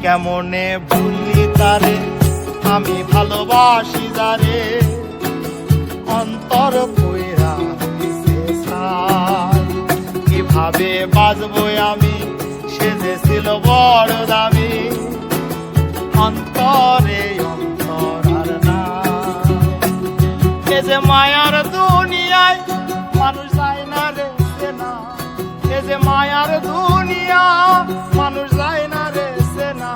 কেমনে ভুলি তারে আমি ভালোবাসি যারে অন্তর কইরা দিছে ছাই। কিভাবে বাজবো আমি সে যে ছিল বড় দামি অন্তরে অন্তর আর না। এ যে মায়ার দুনিয়ায় মানুষ যায় না রে না, এ যে মায়ার দুনিয়া মানুষ যায় না রে না।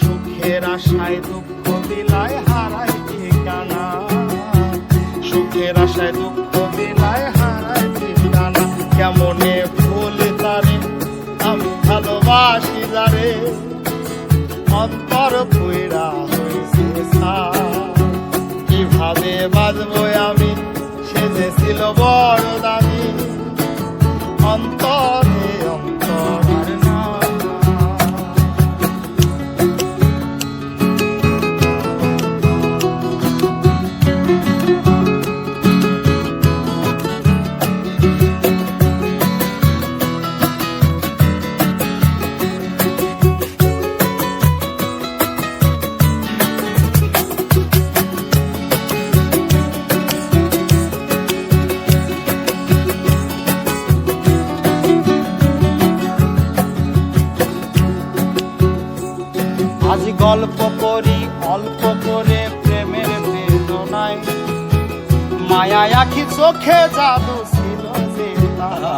সুখের আশায় দুঃখ বিলায় হারায় ঠিকানা, সুখের আশায় দুঃখ বিলায় হারায় ঠিকানা। কেমনে ভুল তারে আমি ভালোবাসি যারে অন্তর পুইরা হইছে ছাই। কিভাবে বাজবো আমি সে যে ছিল বড় দামি অন্তরে অন্তর আর না। আজ গল্প করি অল্প করে প্রেমের বেদনায়, মায়া আখি চোখে জাদু ছিল যে তারা,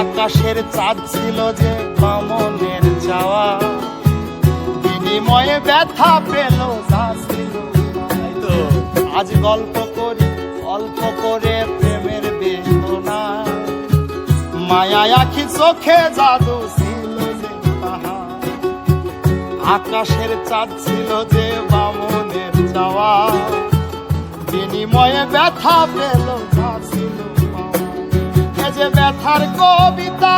আকাশের চাঁদ ছিল যে বামনের চাওয়া, বিনিময়ে ব্যথা পেল যা ছিল। আজ গল্প করি অল্প করে প্রেমের বেদনায়, মায়া আখি চোখে জাদু ছিল যে তাহা, আকাশের চাঁদ ছিল যে বামনের চাওয়া, বিনিময়ে ব্যথা পেল যা ছিল। এ যে ব্যথার কবিতা